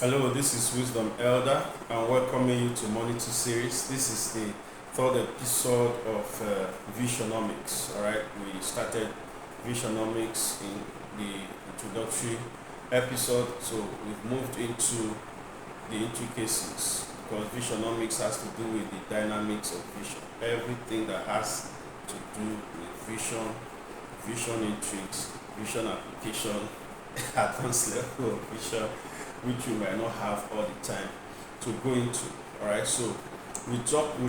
Hello, this is Wisdom Elder. I'm welcoming you to Moneytudes series. This is the third episode of VISIONOMICS. All right, we started VISIONOMICS in the introductory episode, so we've moved into the intricacies because VISIONOMICS has to do with the dynamics of vision. Everything that has to do with vision intrigues, vision application, advanced level of vision, which you might not have all the time to go into. All right, so we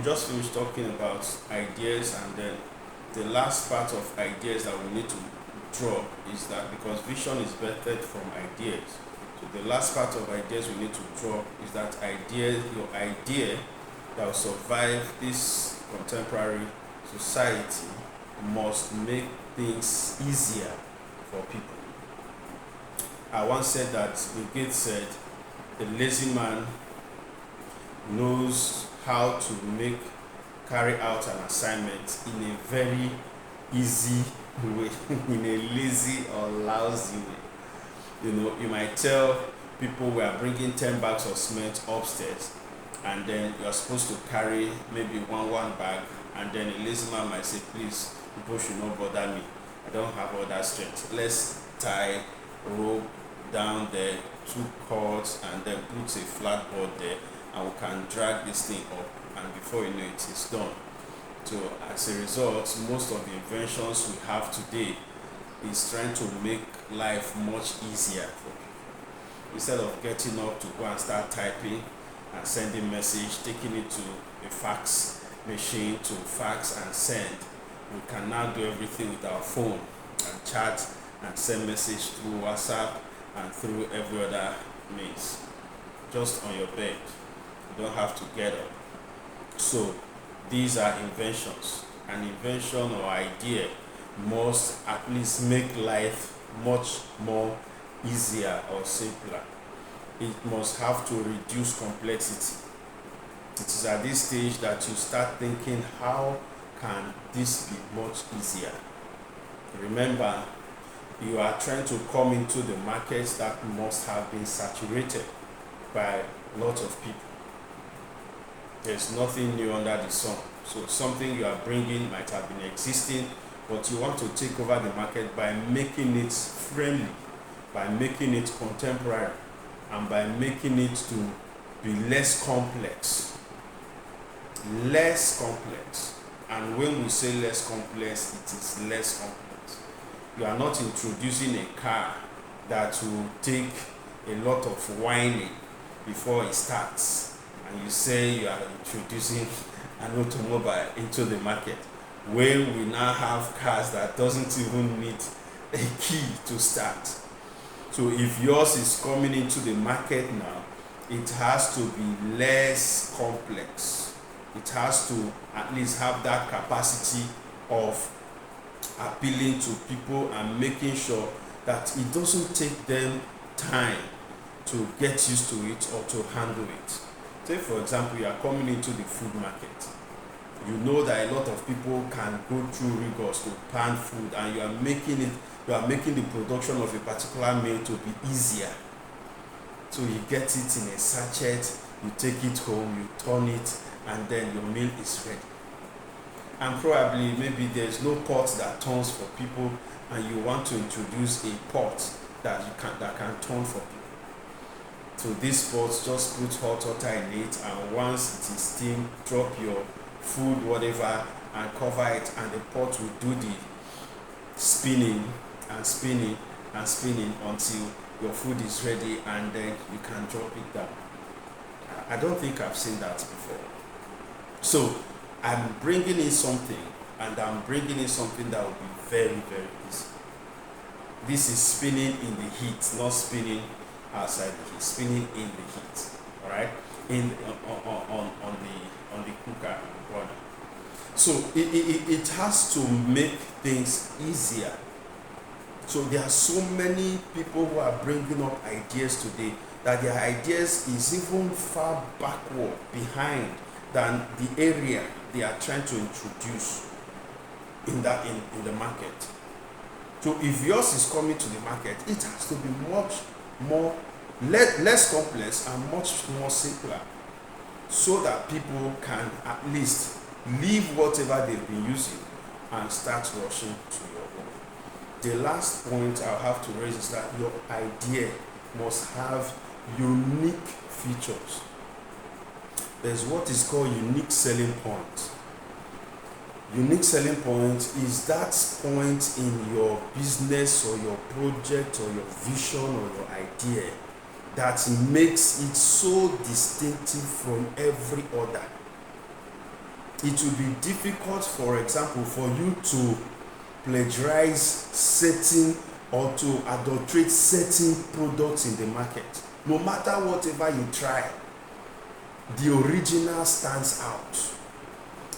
just finished talking about ideas, and then the last part of ideas that we need to draw is that because vision is birthed from ideas, so the last part of ideas we need to draw is that your idea that will survive this contemporary society must make things easier for people. I once said that Bill Gates said the lazy man knows how to carry out an assignment in a very easy way, in a lazy or lousy way. You might tell people we are bringing 10 bags of cement upstairs, and then you are supposed to carry maybe one bag, and then a lazy man might say, please, people should not bother me. I don't have all that strength. Let's tie rope down there, 2 cords, and then put a flat board there, and we can drag this thing up, and before you know it, it's done. So as a result, most of the inventions we have today is trying to make life much easier for people. Instead of getting up to go and start typing and sending message, taking it to a fax machine to fax and send, we can now do everything with our phone and chat and send message through WhatsApp and through every other means, just on your bed. You don't have to get up. So these are inventions. An invention or idea must at least make life much more easier or simpler. It must have to reduce complexity. It is at this stage that you start thinking, how can this be much easier? Remember, you are trying to come into the markets that must have been saturated by lots of people. There's nothing new under the sun. So something you are bringing might have been existing, but you want to take over the market by making it friendly, by making it contemporary, and by making it to be less complex. Less complex. And when we say less complex, it is less complex. You are not introducing a car that will take a lot of whining before it starts, and you say you are introducing an automobile into the market, when we now have cars that doesn't even need a key to start. So if yours is coming into the market now, it has to be less complex. It has to at least have that capacity of appealing to people and making sure that it doesn't take them time to get used to it or to handle it. Say for example, you are coming into the food market. You know that a lot of people can go through rigors to plan food, and you are making the production of a particular meal to be easier. So you get it in a sachet, you take it home, you turn it, and then your meal is ready. And probably maybe there's no pot that turns for people, and you want to introduce a pot that can turn for people. So this pot, just put hot water in it, and once it is steamed, drop your food, whatever, and cover it, and the pot will do the spinning and spinning and spinning until your food is ready, and then you can drop it down. I don't think I've seen that before. So I'm bringing in something, and I'm bringing in something that will be very, very easy. This is spinning in the heat, not spinning outside the heat, spinning in the heat. All right, on the cooker burner. So it has to make things easier. So there are so many people who are bringing up ideas today that their ideas is even far backward behind than the area they are trying to introduce in the market. So if yours is coming to the market, it has to be much more less complex and much more simpler, so that people can at least leave whatever they've been using and start rushing to your own. The last point I'll have to raise is that your idea must have unique features. There's what is called unique selling point. Unique selling point is that point in your business or your project or your vision or your idea that makes it so distinctive from every other. It will be difficult, for example, for you to plagiarize certain or to adulterate certain products in the market. No matter whatever you try, the original stands out.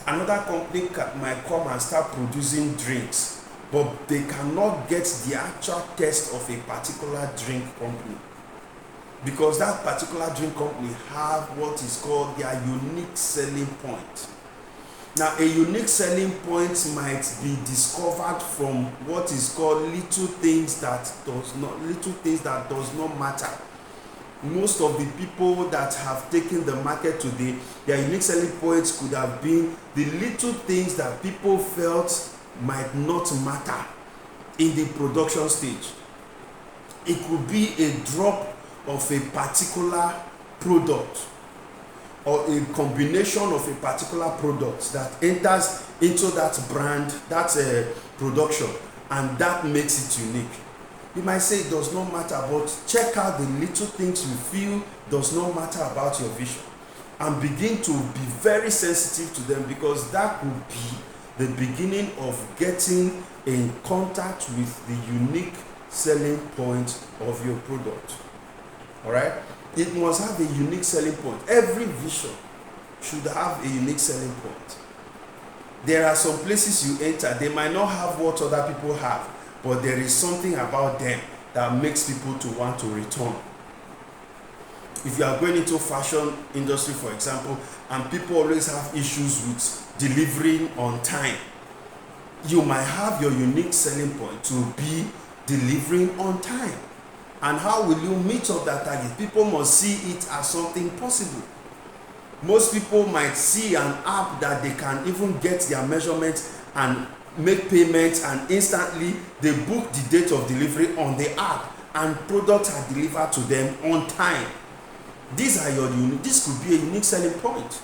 Another company might come and start producing drinks, but they cannot get the actual taste of a particular drink company, because that particular drink company have what is called their unique selling point. Now, a unique selling point might be discovered from what is called little things that does not matter. Most of the people that have taken the market today, their unique selling points could have been the little things that people felt might not matter in the production stage. It could be a drop of a particular product or a combination of a particular product that enters into that brand, that production, and that makes it unique. You might say it does not matter, but check out the little things you feel does not matter about your vision and begin to be very sensitive to them, because that could be the beginning of getting in contact with the unique selling point of your product. All right? It must have a unique selling point. Every vision should have a unique selling point. There are some places you enter, they might not have what other people have, but there is something about them that makes people to want to return. If you are going into fashion industry, for example, and people always have issues with delivering on time, you might have your unique selling point to be delivering on time. And how will you meet up that target? People must see it as something possible. Most people might see an app that they can even get their measurements and make payments, and instantly they book the date of delivery on the app, and products are delivered to them on time. These are your unique. This could be a unique selling point.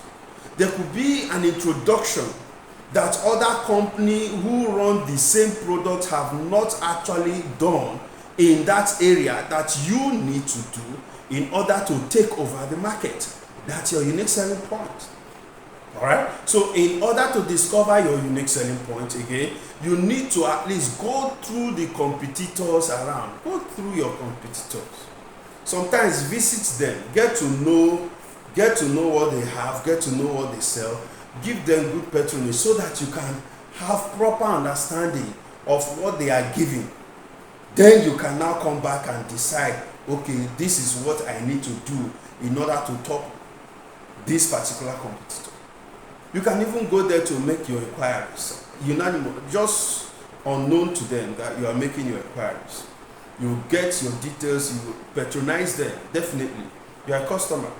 There could be an introduction that other companies who run the same product have not actually done in that area that you need to do in order to take over the market. That's your unique selling point. All right? So in order to discover your unique selling point, again, you need to at least go through the competitors around. Go through your competitors. Sometimes visit them, get to know what they have, get to know what they sell, give them good patronage so that you can have proper understanding of what they are giving. Then you can now come back and decide, okay, this is what I need to do in order to top this particular competitor. You can even go there to make your inquiries. Just unknown to them that you are making your inquiries. You get your details, you patronize them, definitely. You are a customer.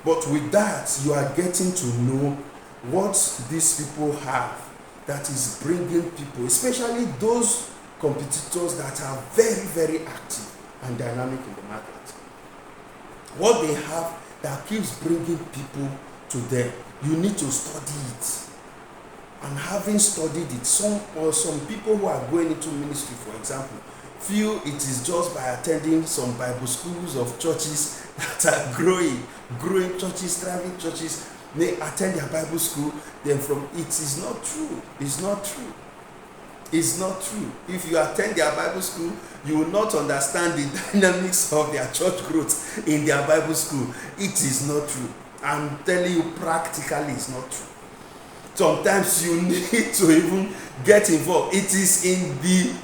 But with that, you are getting to know what these people have that is bringing people, especially those competitors that are very, very active and dynamic in the market. What they have that keeps bringing people to them, you need to study it. And having studied it, some people who are going into ministry, for example, feel it is just by attending some Bible schools of churches that are growing churches, thriving churches. They attend their Bible school, then from it is not true. It's not true. It's not true. If you attend their Bible school, you will not understand the dynamics of their church growth in their Bible school. It is not true. I'm telling you, practically it's not true. Sometimes you need to even get involved. It is in the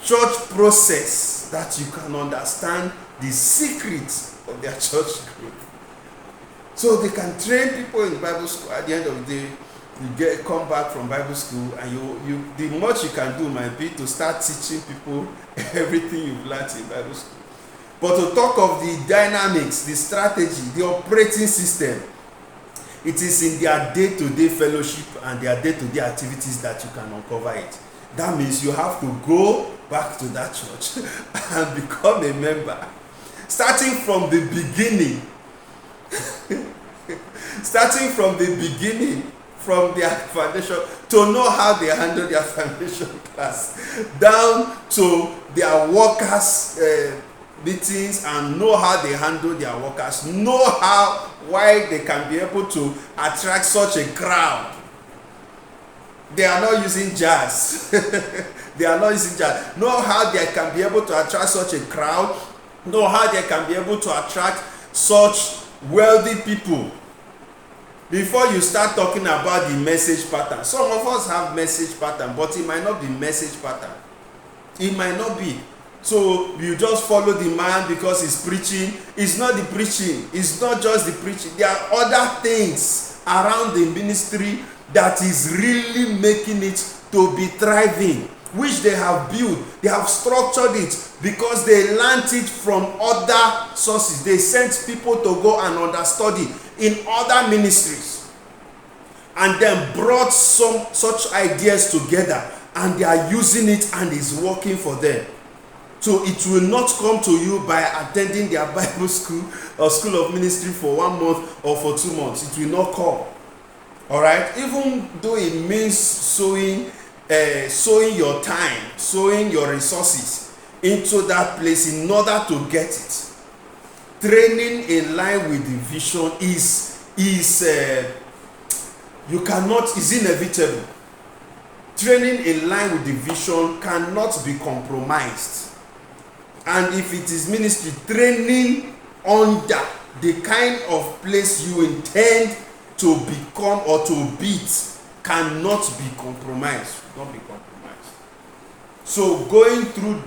church process that you can understand the secrets of their church growth. So they can train people in Bible school. At the end of the day, you come back from Bible school, and you the much you can do might be to start teaching people everything you've learned in Bible school. But to talk of the dynamics, the strategy, the operating system, it is in their day-to-day fellowship and their day-to-day activities that you can uncover it. That means you have to go back to that church and become a member. Starting from the beginning. Starting from the beginning, from their foundation, to know how they handle their foundation class, down to their workers' meetings, and know how they handle their workers, know why they can be able to attract such a crowd. They are not using jazz. They are not using jazz. Know how they can be able to attract such a crowd. Know how they can be able to attract such wealthy people. Before you start talking about the message pattern, some of us have message pattern, but it might not be message pattern. It might not be. So you just follow the man because he's preaching. It's not the preaching. It's not just the preaching. There are other things around the ministry that is really making it to be thriving, which they have built. They have structured it because they learned it from other sources. They sent people to go and understudy in other ministries, and then brought some such ideas together, and they are using it and it's working for them. So it will not come to you by attending their Bible school or school of ministry for 1 month or for 2 months. It will not come. All right, even though it means sowing your time, sowing your resources into that place in order to get it. Training in line with the vision is inevitable. Training in line with the vision cannot be compromised. And if it is ministry, training under the kind of place you intend to become or to beat cannot be compromised. Not be compromised. So going through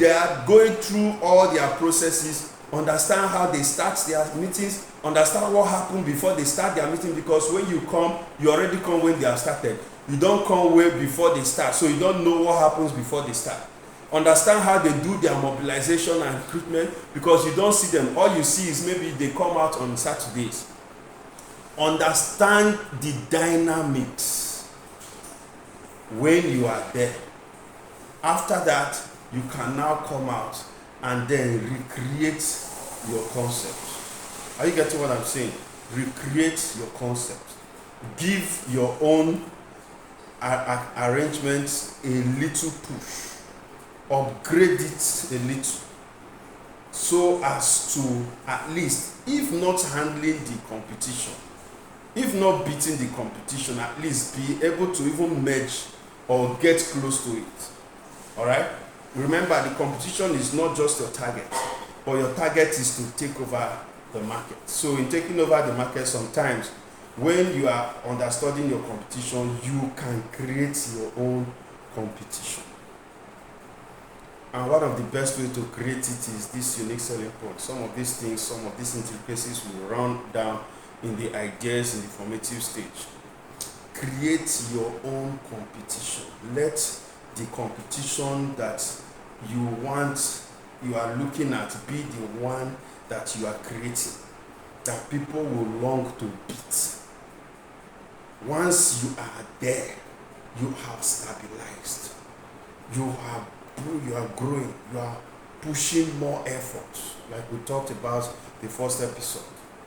all their processes, understand how they start their meetings, understand what happened before they start their meeting, because when you come, you already come when they have started. You don't come way before they start, so you don't know what happens before they start. Understand how they do their mobilization and recruitment, because you don't see them. All you see is maybe they come out on Saturdays. Understand the dynamics when you are there. After that, you can now come out and then recreate your concept. Are you getting what I'm saying? Recreate your concept. Give your own arrangements a little push. Upgrade it a little, so as to at least, if not handling the competition, if not beating the competition, at least be able to even merge or get close to it. All right? Remember, the competition is not just your target, but your target is to take over the market. So in taking over the market, sometimes when you are understanding your competition, you can create your own competition. And one of the best ways to create it is this unique selling point. Some of these things, some of these intricacies will run down in the ideas in the formative stage. Create your own competition. Let the competition that you are looking at be the one that you are creating, that people will long to beat. Once you are there, you have stabilized. You are growing. You are pushing more effort, like we talked about the first episode.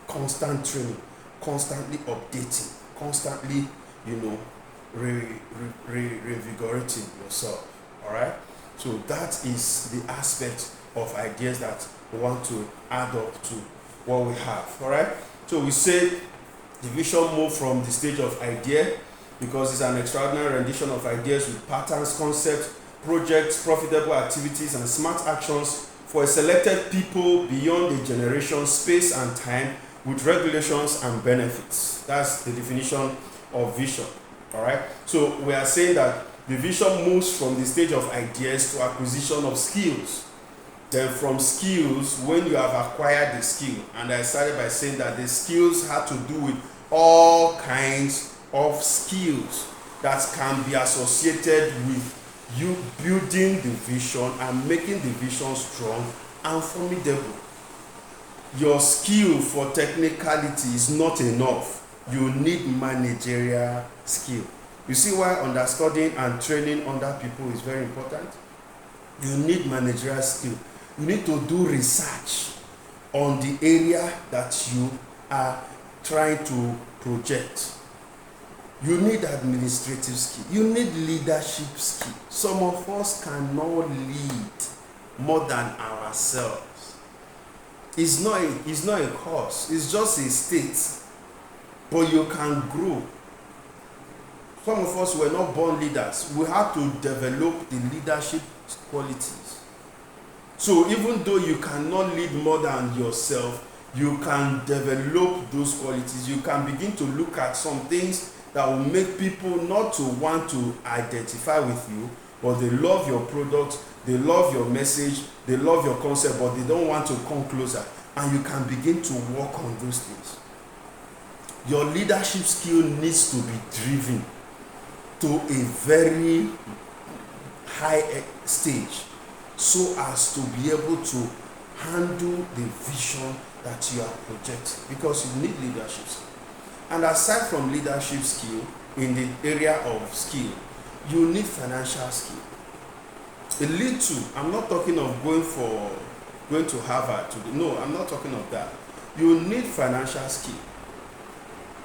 Constant training, constantly updating, constantly, revigorating yourself. All right. So that is the aspect of ideas that we want to add up to what we have. All right. So we say the vision moved from the stage of idea, because it's an extraordinary rendition of ideas with patterns, concepts, projects, profitable activities, and smart actions for a selected people beyond a generation, space, and time, with regulations and benefits. That's the definition of vision. All right. So we are saying that the vision moves from the stage of ideas to acquisition of skills. Then from skills, when you have acquired the skill, and I started by saying that the skills had to do with all kinds of skills that can be associated with you building the vision and making the vision strong and formidable. your skill for technicality is not enough. You need managerial skill. You see why understanding and training under people is very important? You need managerial skill. You need to do research on the area that you are trying to project. You need administrative skill. You need leadership skill. Some of us cannot lead more than ourselves. It's not a course. It's just a state. But you can grow. Some of us were not born leaders. We have to develop the leadership qualities. So even though you cannot lead more than yourself, you can develop those qualities. You can begin to look at some things that will make people not to want to identify with you, but they love your product, they love your message, they love your concept, but they don't want to come closer. And you can begin to work on those things. Your leadership skill needs to be driven to a very high stage so as to be able to handle the vision that you are projecting, because you need leadership skill. And aside from leadership skill, in the area of skill, you need financial skill. A little, I'm not talking of going to Harvard. No, I'm not talking of that. You need financial skill.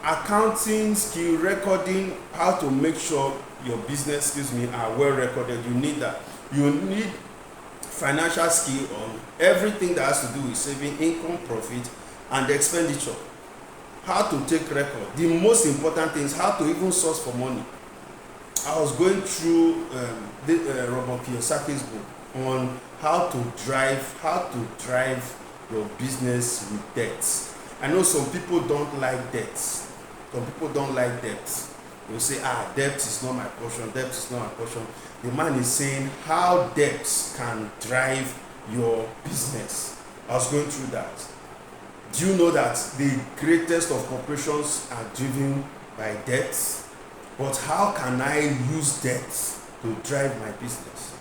Accounting skill, recording, how to make sure your business, are well recorded. You need that. You need financial skill on everything that has to do with saving, income, profit, and expenditure. How to take record. The most important thing is how to even source for money. I was going through Robert Kiyosaki's book on how to drive your business with debts. I know some people don't like debts. Some people don't like debts. They'll say, debt is not my portion, debt is not my portion. The man is saying how debts can drive your business. I was going through that. Do you know that the greatest of corporations are driven by debts? But how can I use debts to drive my business?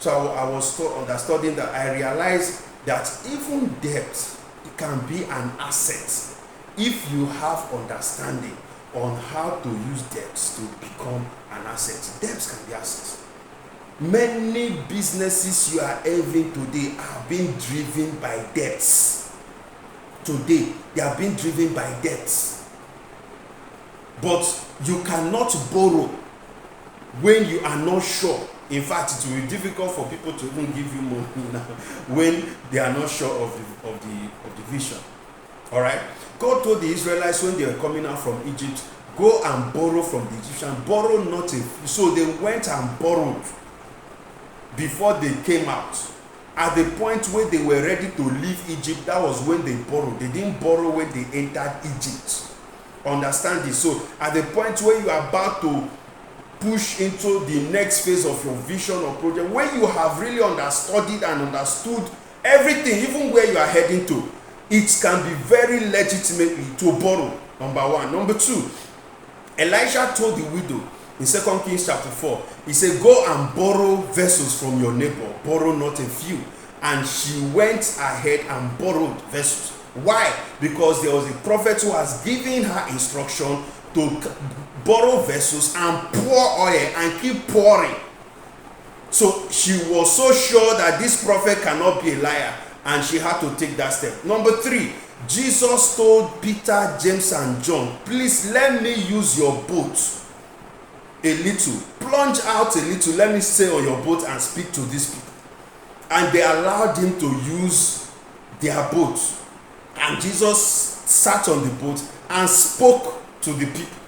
So I was understanding that I realized that even debt, it can be an asset if you have understanding on how to use debts to become an asset. Debts can be assets. Many businesses you are having today are being driven by debts. Today, they are being driven by debts. But you cannot borrow when you are not sure. In fact, it will be difficult for people to even give you money now when they are not sure of the vision. All right? God told the Israelites when they were coming out from Egypt, go and borrow from the Egyptians. Borrow not a few. So they went and borrowed before they came out. At the point where they were ready to leave Egypt, that was when they borrowed. They didn't borrow when they entered Egypt. Understand this? So at the point where you are about to push into the next phase of your vision or project, when you have really understudied and understood everything, even where you are heading to, it can be very legitimately to borrow. Number one. Number two, Elisha told the widow in 2 Kings chapter 4, he said, go and borrow vessels from your neighbor, borrow not a few. And she went ahead and borrowed vessels. Why? Because there was a prophet who was giving her instruction to borrow vessels and pour oil and keep pouring. So she was so sure that this prophet cannot be a liar, and she had to take that step. Number three, Jesus told Peter, James, and John, please let me use your boat a little. Plunge out a little. Let me stay on your boat and speak to these people. And they allowed him to use their boat. And Jesus sat on the boat and spoke to the people.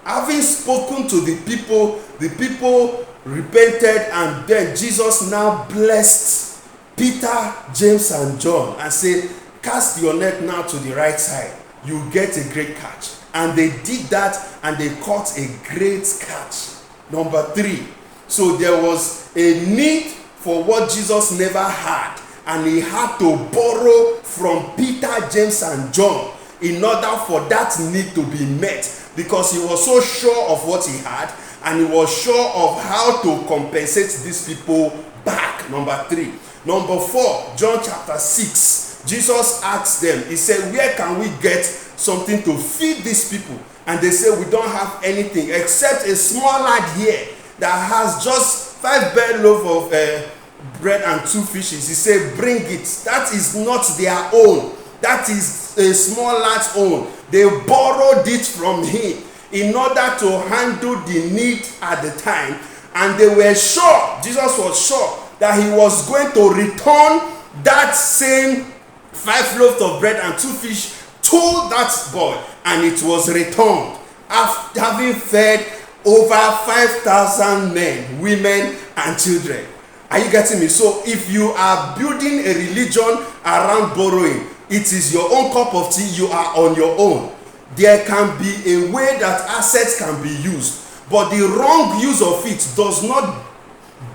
Having spoken to the people repented, and then Jesus now blessed Peter, James, and John and said, cast your net now to the right side. You get a great catch. And they did that, and they caught a great catch. Number three, so there was a need for what Jesus never had, and he had to borrow from Peter, James, and John in order for that need to be met, because he was so sure of what he had, and he was sure of how to compensate these people back. Number three. Number four, John chapter 6, Jesus asked them, he said, where can we get something to feed these people? And they said, we don't have anything except a small lad here that has just 5 bare loaves of bread and 2 fishes. He said, bring it. That is not their own. That is a small lad's own. They borrowed it from him in order to handle the need at the time. And they were sure, Jesus was sure, that he was going to return that same 5 loaves of bread and 2 fish to that boy. And it was returned after having fed over 5,000 men, women, and children. Are you getting me? So if you are building a religion around borrowing, it is your own cup of tea, you are on your own. There can be a way that assets can be used, but the wrong use of it does not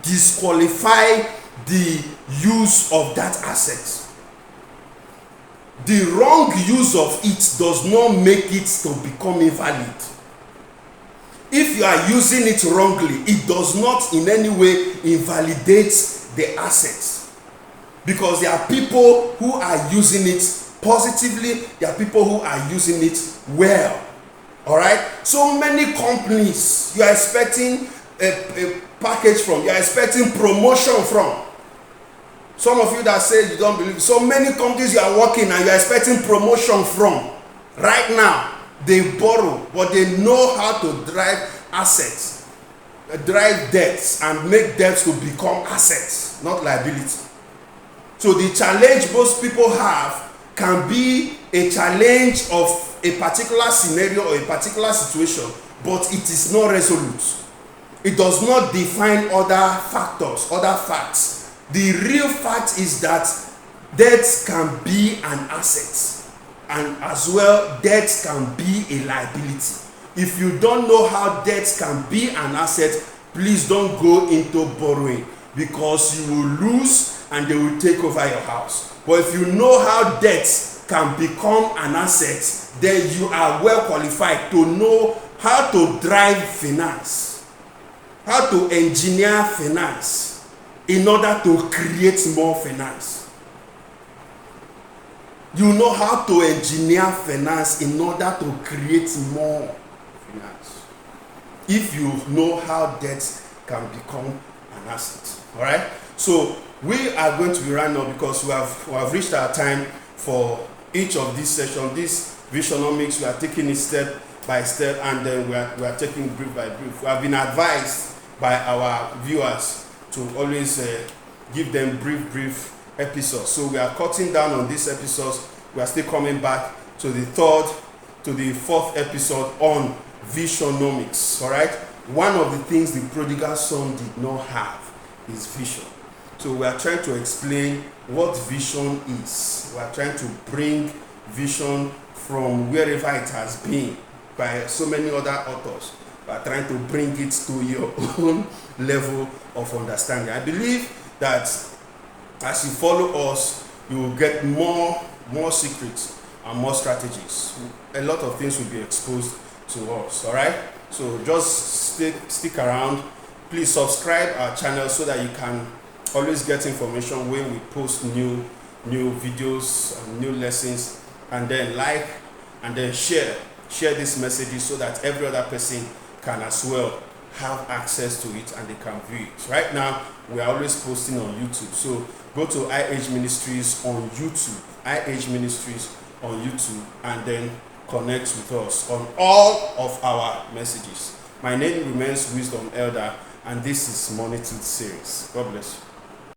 disqualify the use of that asset. The wrong use of it does not make it to become invalid. If you are using it wrongly, it does not in any way invalidate the assets. Because there are people who are using it positively, there are people who are using it well. Alright? So many companies you are expecting a package from, you are expecting promotion from. Some of you that say you don't believe, so many companies you are working and you are expecting promotion from. Right now, they borrow, but they know how to drive assets, drive debts, and make debts to become assets, not liability. So the challenge most people have can be a challenge of a particular scenario or a particular situation, but it is not resolute. It does not define other factors, other facts. The real fact is that debt can be an asset, and as well debt can be a liability. If you don't know how debt can be an asset, please don't go into borrowing, because you will lose and they will take over your house. But if you know how debt can become an asset, then you are well qualified to know how to drive finance, how to engineer finance in order to create more finance. You know how to engineer finance in order to create more finance. If you know how debt can become an asset. Alright? So we are going to be rounding up because we have reached our time for each of these sessions. This Visionomics, we are taking it step by step, and then we are taking brief by brief. We have been advised by our viewers to always give them brief episodes. So we are cutting down on these episodes. We are still coming back to the 4th episode on Visionomics. All right. One of the things the prodigal son did not have is vision. So we are trying to explain what vision is. We are trying to bring vision from wherever it has been by so many other authors. We are trying to bring it to your own level of understanding. I believe that as you follow us, you will get more secrets and more strategies. A lot of things will be exposed to us. All right. So just stick around. Please subscribe our channel so that you can always get information when we post new videos and new lessons, and then like and then share these messages so that every other person can as well have access to it and they can view it. Right now we are always posting on YouTube, so go to IH Ministries on YouTube, IH Ministries on YouTube, and then connect with us on all of our messages. My name remains Wisdom Elder, and this is Moneytudes series. God bless you.